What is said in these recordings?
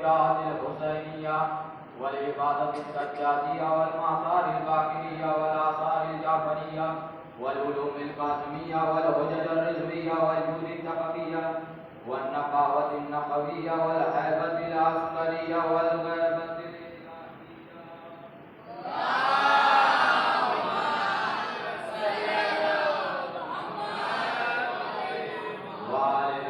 हुज्जातिल हुसैनिया वल इबादतिस सज्जादिया वल मासारिल बाकिरिया वल आसारिल जाफरिया वल उलूमिल कासिमिया वल हुज्जतिल रिजविया वल जूदित तकविया वल नकावतिन नकविया वल हैबतिल अस्करिया वल गैबतिल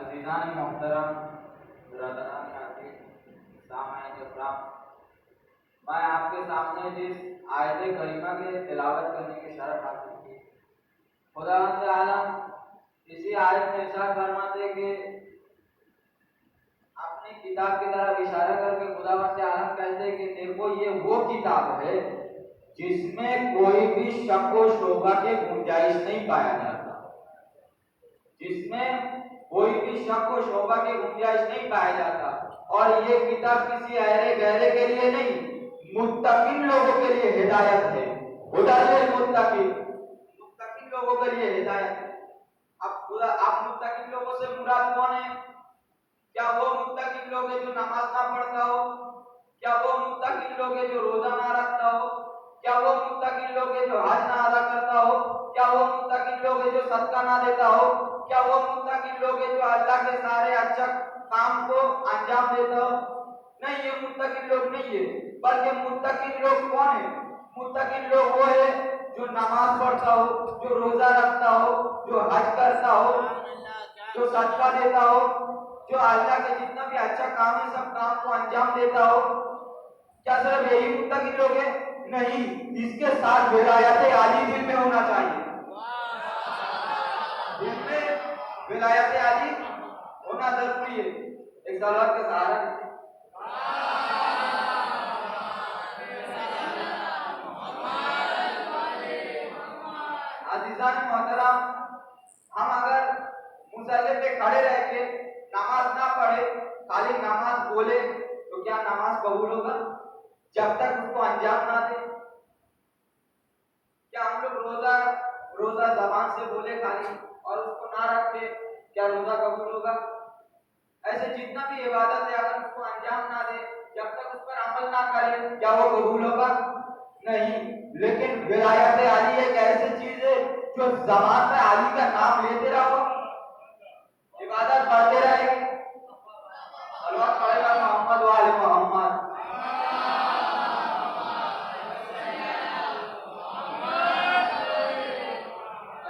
अज़ीज़ान मोहतरम मैं आपके सामने जिस आयत करीमा के तिलावत करने की शर्त हासिल की, खुदावंद आलम इसी आयत में इरशाद फरमाते कि अपनी किताब की तरफ इशारा करके खुदावंद आलम कहते कि देखो ये वो किताब है जिसमें कोई भी शक व शोभा के गुंजाइश नहीं पाया जाता, जिसमें कोई भी शक व शोभा की गुंजाइश नहीं पाया जाता। और ये किताब किसी अहरे गहरे के लिए नहीं, मुत्तकीन लोगों के लिए हिदायत है। हुदालिल मुत्तकीन, मुत्तकीन लोगों के लिए हिदायत है। आप मुत्तकीन लोगों से मुराद कौन है? क्या वो मुत्तकीन लोग हैं जो नमाज ना पढ़ता हो? क्या वो मुत्तकीन लोग हैं जो रोजा ना रखता हो? क्या वो मुत्तकीन लोग हैं जो हज ना अदा करता हो? क्या वो मुत्तकीन लोग हैं जो सदका ना देता हो? क्या वो मुत्तकीन लोग हैं जो अल्लाह के सारे अच्छा काम को अंजाम देता हो? नहीं, ये मुत्तकीन लोग नहीं है। बल्कि मुत्तकीन लोग कौन है? मुत्तकीन लोग वो है जो नमाज पढ़ता हो, जो रोजा रखता हो, जो हज करता हो, जो सदका देता हो, जो अल्लाह के जितना भी अच्छा काम है सब काम को अंजाम देता हो। क्या सिर्फ यही मुत्तकीन लोग हैं? नहीं, इसके साथ विलायत आली दिल में होना चाहिए। दिल में विलायत आली होना जरूरी है। एक सलावत के सहारा अज़ीज़ान मोहतरम, हम अगर मुसल्ले पे खड़े रह के नमाज ना पढ़े, खाली नमाज बोले, तो क्या नमाज कबूल होगा? जब तक उसको अंजाम ना दे। क्या हम लोग रोजा जबान से बोले खाली और उसको ना रखे, क्या रोजा कबूल होगा? ऐसे जितना भी इबादत है अगर उसको अंजाम ना दे, जब तक उस पर अमल ना करे, क्या वो कबूल होगा? नहीं। लेकिन विलायत आली एक ऐसी चीज है जो ज़बान में आली का नाम लेते रहो, इबादत करते रहेंगे, सलवात पढ़ेगा मोहम्मद वाले मोहम्मद।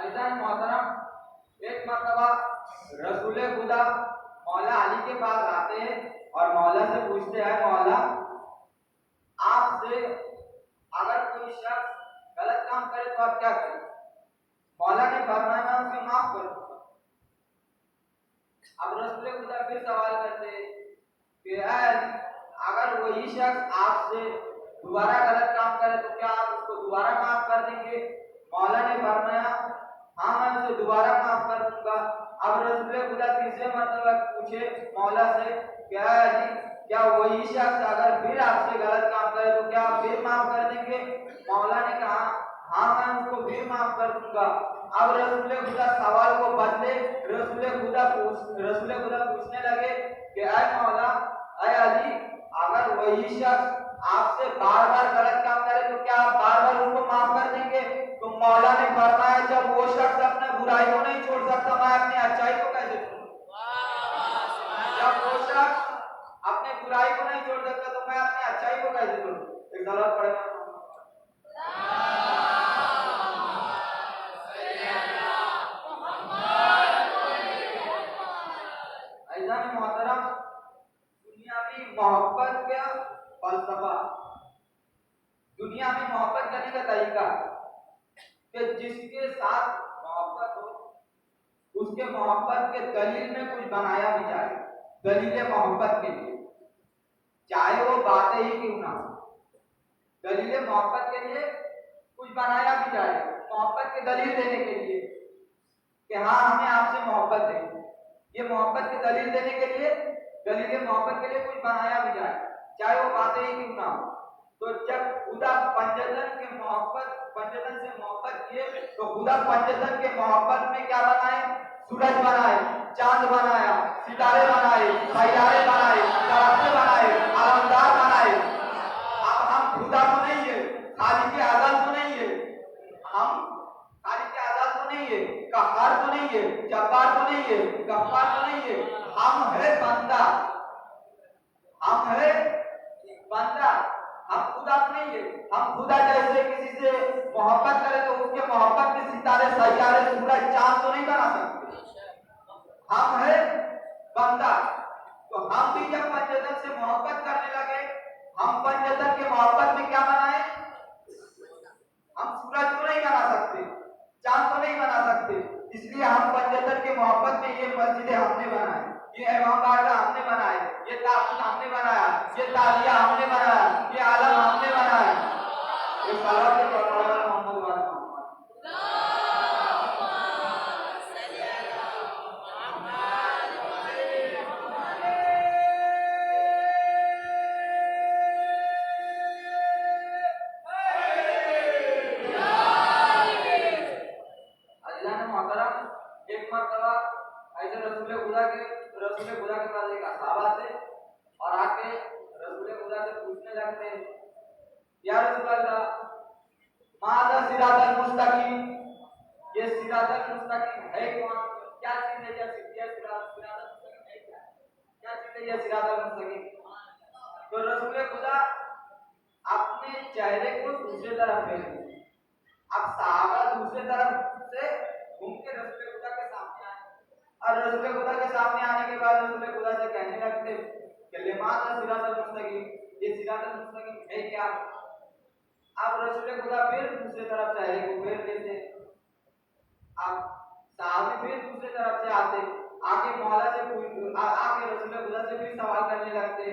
ऐसा मोहतरम, एक मर्तबा रसूल खुदा मौला अली के पास आते हैं और मौला से पूछते हैं, मौला आपसे अगर कोई शख्स गलत काम करे तो आप क्या करें? मौला ने फरमाया मैं उसे माफ कर दूंगा। अब रसूल खुदा फिर सवाल करते कि अगर वही शख्स आपसे दोबारा गलत काम करे तो क्या आप उसको दोबारा माफ कर देंगे? मौला ने फरमाया हाँ, मैं उसे दोबारा माफ कर दूंगा। अब रसूल खुदा तीसरे मर्तबा पूछे मौला से, क्या वही शख्स अगर फिर आपसे गलत काम करे तो क्या आप फिर माफ कर देंगे? मौला ने कहा हाँ, मैं उसको फिर माफ कर दूंगा। अब रसूल खुदा सवाल को बदले, रसूल खुदा पूछने लगे कि ऐ मौला, ऐ अली, अगर वही शख्स आपसे बार बार गलत काम करे तो क्या आप बार बार उसको माफ कर देंगे? तो मौला ने फरमाया जब वो शख्स अपने बुराई को नहीं छोड़ सकता, मैं अपनी अच्छाई को कैसे छोड़ूं? जब वो शख्स अपने बुराई को नहीं छोड़ सकता तो मैं अपनी अच्छाई को कैसे छोड़ूं? एक सलावत पढ़ेगा। ऐसा मोहतरम, दुनियावी मोहब्बत का फलसफा, दुनिया में मोहब्बत करने का तरीका कि जिसके साथ मोहब्बत हो उसके मोहब्बत के दलील में कुछ बनाया भी जाए, दलील मोहब्बत के लिए, चाहे वो बातें ही क्यों ना, दलील मोहब्बत के लिए कुछ बनाया भी जाए, मोहब्बत के दलील देने के लिए कि हाँ हमें आपसे मोहब्बत है, ये मोहब्बत की दलील देने के लिए, दलील मोहब्बत के लिए कुछ बनाया भी जाए, चाहे वो बातें ही क्यों ना हो। तो जब खुदा पंजतन के मोहब्बत, पंजतन से मोहब्बत किए, तो खुदा पंजतन के मोहब्बत में क्या बनाए? सूरज बनाए, चांद बनाया, सितारे बनाए, सैयारे बनाए, दरख्त बनाए, आलमदार बनाए। अब हम खुदा तो नहीं है, खाली के आजाद तो नहीं है, हम खाली के आजाद तो नहीं है, कहार तो नहीं है, जब्बार तो नहीं है, गफ्फार तो नहीं है, हम है बंदा, हम है बंदा, हम खुदा नहीं है। हम खुदा जैसे किसी से मोहब्बत करें तो उसके मोहब्बत के सितारे, सैयारे, सूरज, चांद तो नहीं बना सकते, हम है बंदा। तो हम भी जब पंजतन से मोहब्बत करने लगे, हम पंजतन के मोहब्बत में क्या बनाए? हम सूरज को नहीं बना सकते, चांद को नहीं बना सकते, इसलिए हम पंजतन के मोहब्बत में ये मस्जिदें हमने बनाए, ये इमाम बारगाह हमने बनाए, ये ताबूत हमने बनाया, ये तालिया हमने बनाया, ये आलम हमने बनाया। ये सारा के पढ़ाया मोहम्मद वाले रसूल खुदा के पास एक सहाबा थे और आके रसूल खुदा से पूछने लगते, या रसूल अल्लाह, माज़ा सिरातल मुस्तकीम, ये सिरातल मुस्तकीम है कौन? क्या चीज है ये सिरातल मुस्तकीम है? क्या चीज है ये सिरातल मुस्तकीम? तो रसूल खुदा अपने चेहरे को दूसरी तरफ फेर दिए। अब सहाबा दूसरी तरफ से घूम के रसूल खुदा के सामने आए, और रसूल खुदा के सामने आने के बाद रसूल खुदा से कहने लगते कि लिमाज़ा सिरातल मुस्तकीम, ये सिरातल मुस्तकीम है क्या? अब रसूल खुदा फिर दूसरी तरफ चेहरे को फेर देते, अब साहबी फिर दूसरी तरफ से आते, आके मौला से आके रसूल खुदा से फिर सवाल करने लगते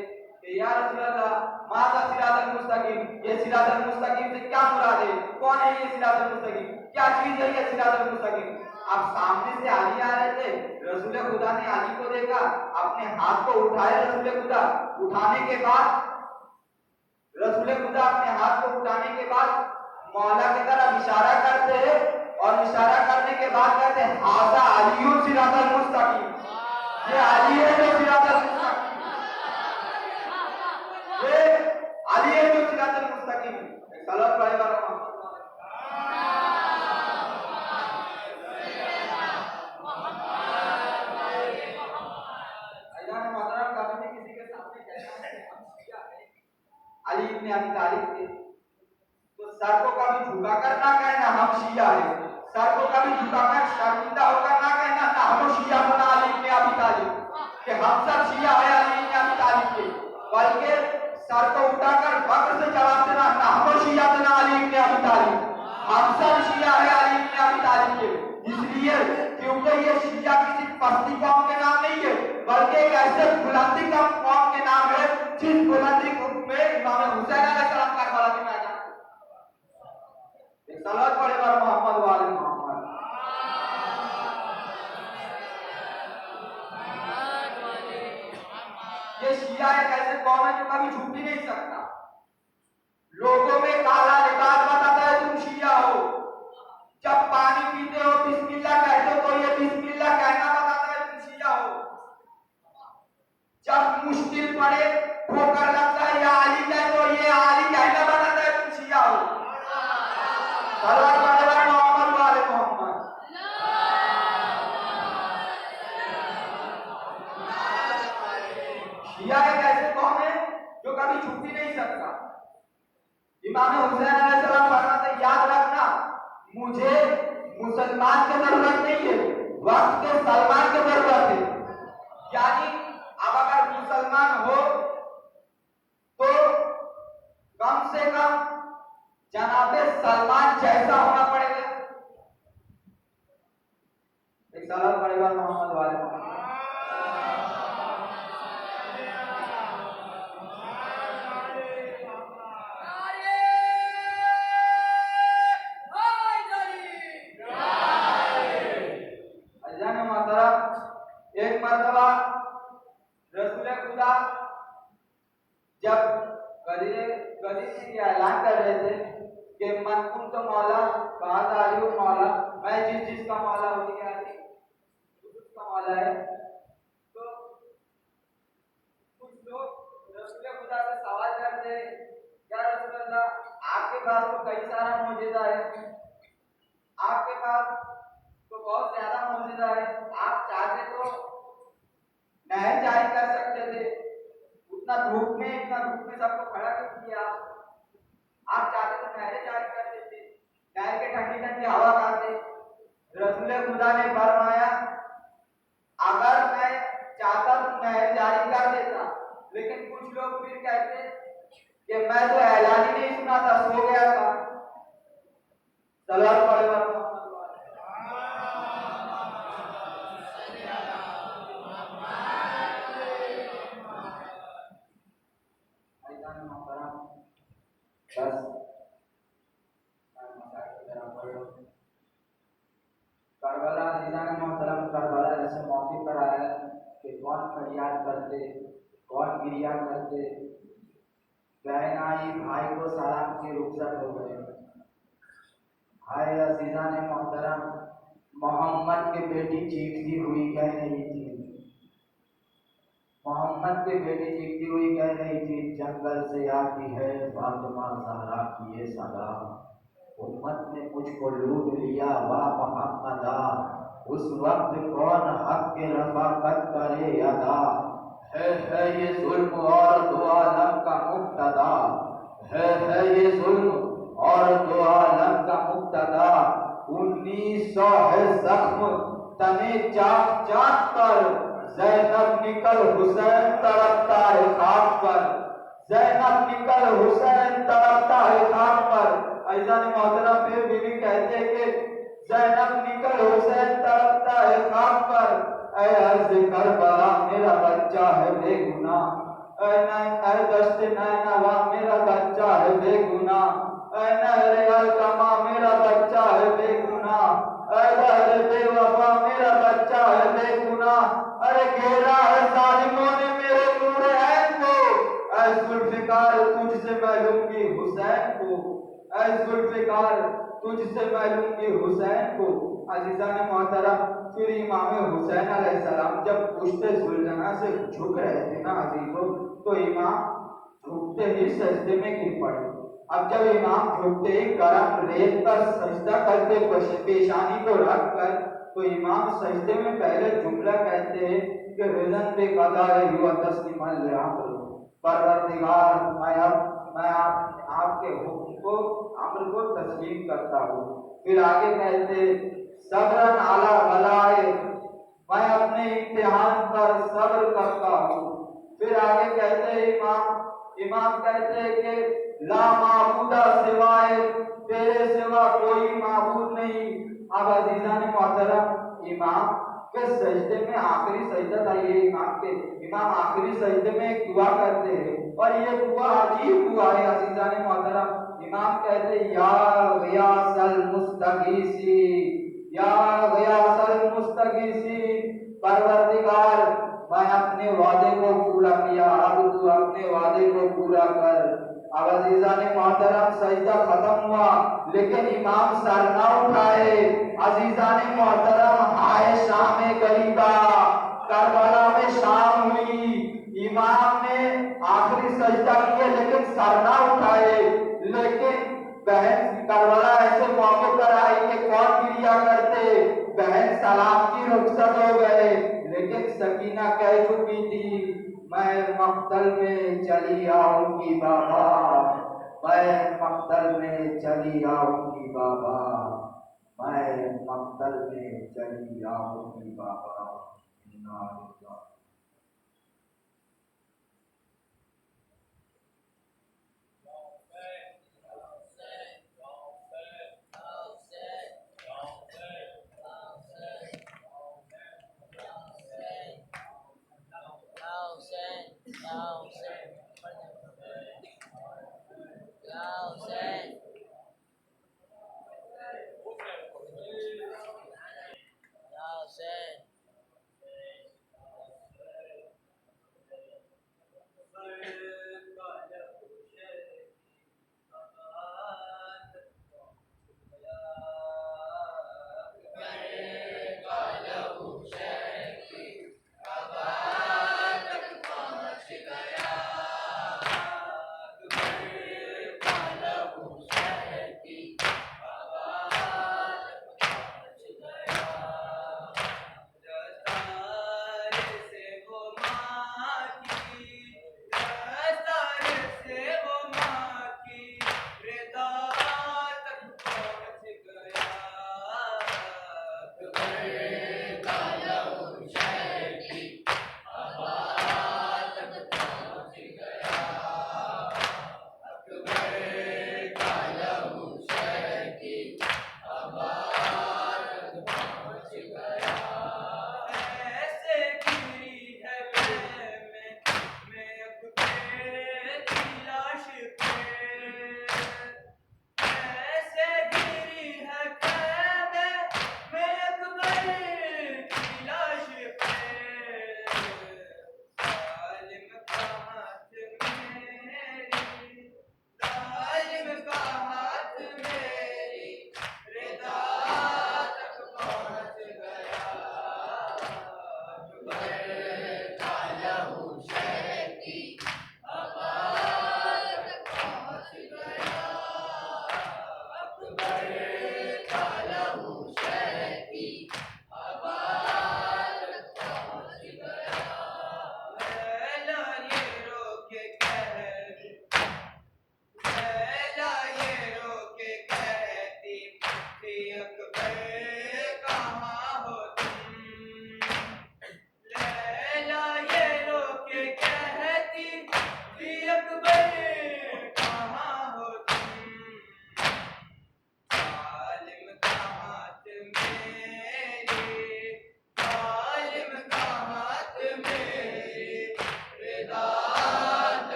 कि या रसूल अल्लाह, माज़ा सिरातल मुस्तकीम, ये सिरातल मुस्तकीम से क्या मुराद है? कौन है ये सिरातल मुस्तकीम? क्या चीज है ये सिरातल मुस्तकीम? अब सामने से अली आ रहे थे, रसूल खुदा ने अली को देखा, अपने हाथ को उठाए रसूल खुदा, उठाने के बाद रसूल खुदा अपने हाथ को उठाने के बाद मौला की तरफ इशारा करते हैं, और इशारा करने के बाद कहते हैं हाज़ा अलीयुन सिरातल मुस्तकीम, ये अली है जो सिरातल मुस्तकीम, ये अली है जो सिरातल मुस्तकीम। सलात पढ़े बार किसी के सामने कहना है हम शिया हैं, अली इब्न अबी तालिब के, तो सर को कभी झुकाकर ना कहना हम शिया हैं, सर को कभी झुकाकर शर्मिंदा होकर ना कहना ना हम शिया बना अली इब्न अबी तालिब कि हम सब शिया हैं अली इब्न अबी तालिब के, बल्कि सर को उठाकर फख्र से जवाब देना ना हम शिया बना अली इब्न अबी तालिब, हम सब शिया हैं अली इब्न अबी तालिब के। इसलिए क्योंकि ये शिया किसी पस्ती कौम के नाम नहीं है, बल्कि एक ऐसे बुलंदी कौम के नाम है जिस बुलंदी में इमाम हुसैन अलैहिस्सलाम करबला के मैदान, एक सलात पढ़े बार मोहम्मद वाले मोहम्मद। ये शिया एक ऐसे कौम है जो कभी झूठ ही नहीं सकता, लोगों में काला लिबास बताता है तुम शिया हो, जब पानी पीते हो बिस्मिल्लाह कहते हो तो ये बिस्मिल्लाह कहना बताता है तुम शिया हो, जब मुश्किल पड़े ठोकर लगता है या अली कहे तो ये अली कहना बताता है तुम शिया हो। सलात पढ़े मोहम्मद वाले मोहम्मद। शिया एक ऐसे कौम है जो कभी छूट ही नहीं सकता। इमाम हुसैन अलैहिस्सलाम फरमाते याद रखना, मुझे मुसलमान की जरूरत नहीं है, वक्त के सलमान की जरूरत है। यानी अब अगर मुसलमान हो तो कम से कम जनाबे सलमान जैसा होना पड़ेगा। एक सलात पढ़ेगा मोहम्मद वाले कदी कदी ने ये ऐलान कर रहे थे कि मन कुन तो मौला कहा था अली मौला, मैं जिसका मौला होती क्या थी उसका मौला है। तो कुछ लोग रसूल खुदा से सवाल करते हैं, या रसूल अल्लाह आपके पास तो कई सारा मौजूदा है, आपके पास तो बहुत ज्यादा मौजूदा है, आप चाहते तो नहर जारी कर सकते थे, इतना धूप में सबको खड़ा कर दिया, आप चाहते तो नहरें जारी कर देते, नहर के ठंडी ठंडी हवा खाते। रसूल खुदा ने फरमाया अगर मैं चाहता तो नहर जारी कर देता, लेकिन कुछ लोग फिर कहते कि मैं तो ऐलान ही नहीं सुना था, सो गया था। सलाम अलैहि करबला जिला ने मोहतरम करबला जैसे मौके पर आया कि कौन फरियाद करते, कौन गिरिया करते, बहन आई भाई को सलाम की रुखसत हो गए। भाई अजीजा ने मोहतरम मोहम्मद की बेटी चीखती हुई कह रही थी, मोहम्मद की बेटी चीखती हुई कह रही थी, जंगल से आती है फातिमा ज़हरा की ये सदा, उम्मत ने मुझको लूट लिया वाह मोहम्मदा, उस वक्त कौन हक के रफाकत करे अदा, है ये जुल्म और दो आलम का मुक्तदा, है ये जुल्म और दो आलम का मुक्तदा, 1900 है जख्म तने चाक चाक कर, ज़ैनब निकल हुसैन तड़पता है खाक पर, ज़ैनब निकल हुसैन तड़पता है खाक पर। ऐसा नहीं मोहतरम फिर बीवी कहते कि ज़ैनब निकल हुसैन तड़पता है खाक पर, ऐ अर्ज़ करबला मेरा बच्चा है बेगुनाह, ऐ दश्त नैनवा मेरा बच्चा है बेगुनाह, ऐ नहर अलकमा मेरा बच्चा है बेगुनाह, ऐ दहर बेवफा मेरा बच्चा है बेगुनाह, अरे घेरा है जालिमों ने मेरे नूरैन को, ऐ जुल्फ़िकार तुझसे मैं लूंगी हुसैन को, ऐ जुल्फ़िकार तुझसे मैं लूंगी हुसैन को। अजीज़ान मोहतरम फिर इमाम हुसैन अलैहिस्सलाम जब पुश्ते सुलझना से झुक रहे थे ना अजीजों, तो इमाम झुकते ही सजदे में गिर पड़े। अब जब इमाम झुकते ही गरम रेत पर सजदा करते पेशानी को रख कर, तो इमाम सजदे में पहले जुमला कहते हैं कि रिज़न पे क़ज़ा हुआ तस्लीमन ले अम्र, परवरदिगार मैं आपके हुक्म को अम्र को तस्लीम करता हूँ। फिर आगे कहते सब्रन अला बलाए, मैं अपने इम्तिहान पर सब्र करता हूँ। फिर आगे कहते इमाम कहते हैं कि ला माबूदा सिवाय, तेरे सिवा कोई माबूद नहीं। अब अजीज़ान मोहतरम इमाम के सजदे में आखिरी सजदा था ये इमाम आखिरी सजदे में एक दुआ करते हैं, और ये दुआ अजीब दुआ है अजीज़ान मोहतरम। इमाम कहते या गियासल मुस्तगीसी, या गियासल मुस्तगीसी, परवरदिगार मैं अपने वादे को पूरा किया, अब तू अपने वादे को पूरा कर। अब अजीज़ान मोहतरम सजदा खत्म हुआ, लेकिन इमाम सर ना उठाए। अजीज़ान मोहतरम हाय शाम गरीबा, करबला में शाम हुई, इमाम ने आखिरी सजदा किया लेकिन सर ना उठाए। लेकिन बहन करबला ऐसे मौके पर आई कि कौन गिरिया करते, बहन सलाम की रुखसत हो गए, लेकिन सकीना कह चुकी थी मैं मक्तल में चली आऊंगी बाबा, मैं मक्तल में चली आऊंगी बाबा, मैं मक्तल में चली आऊंगी बाबा।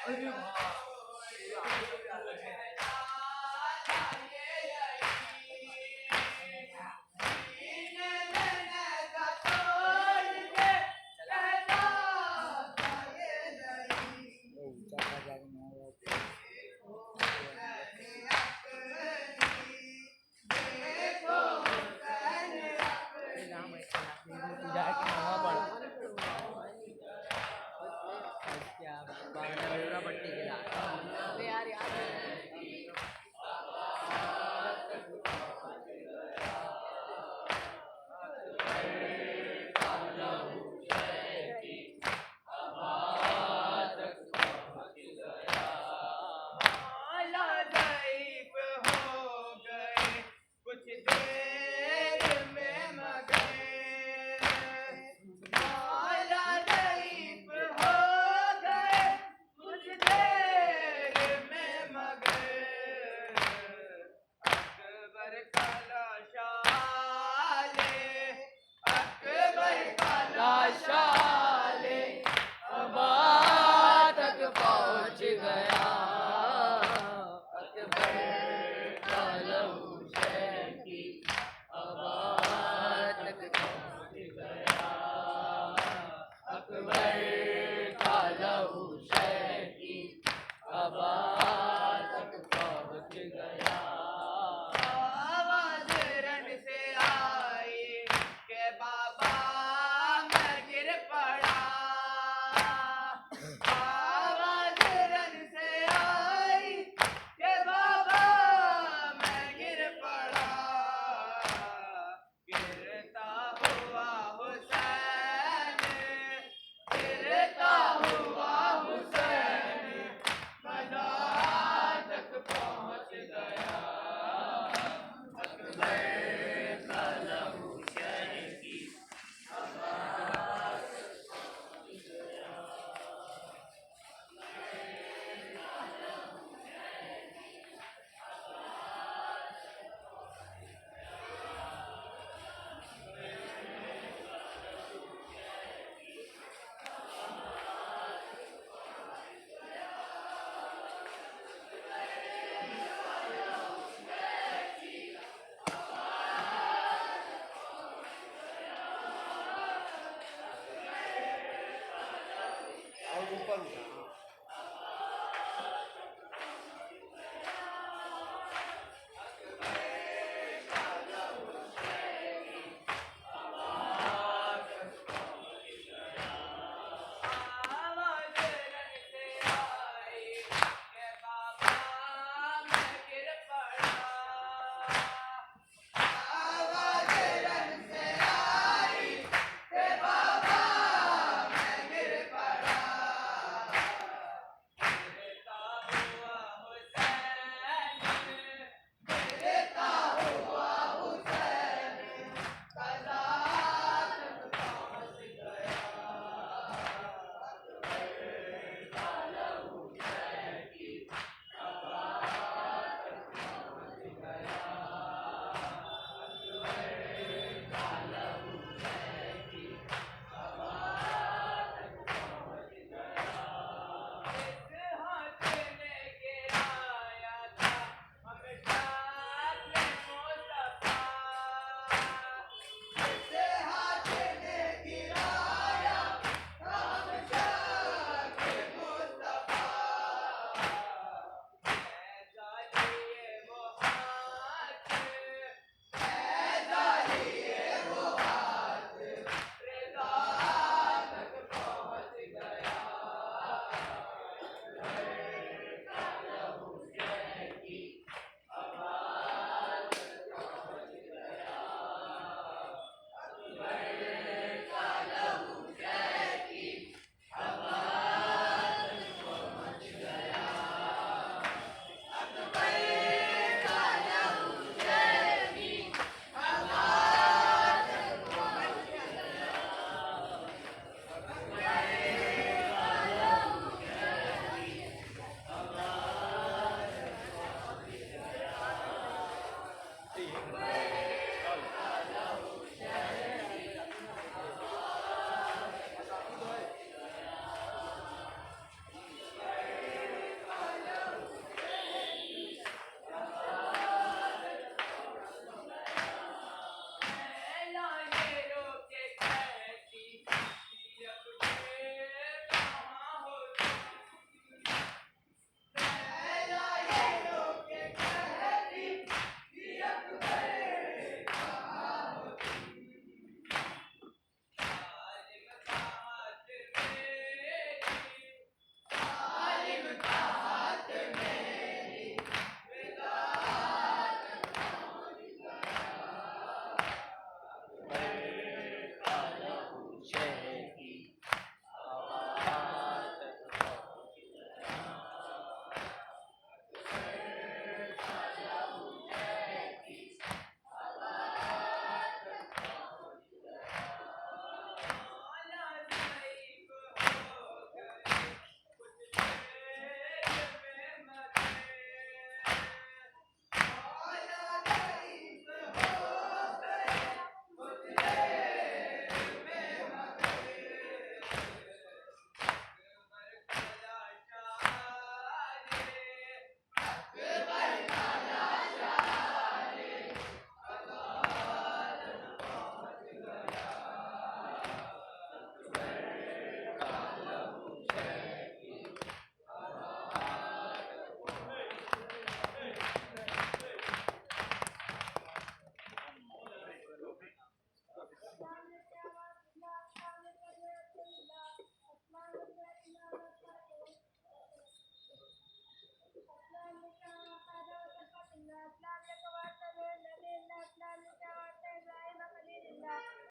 अरे वाह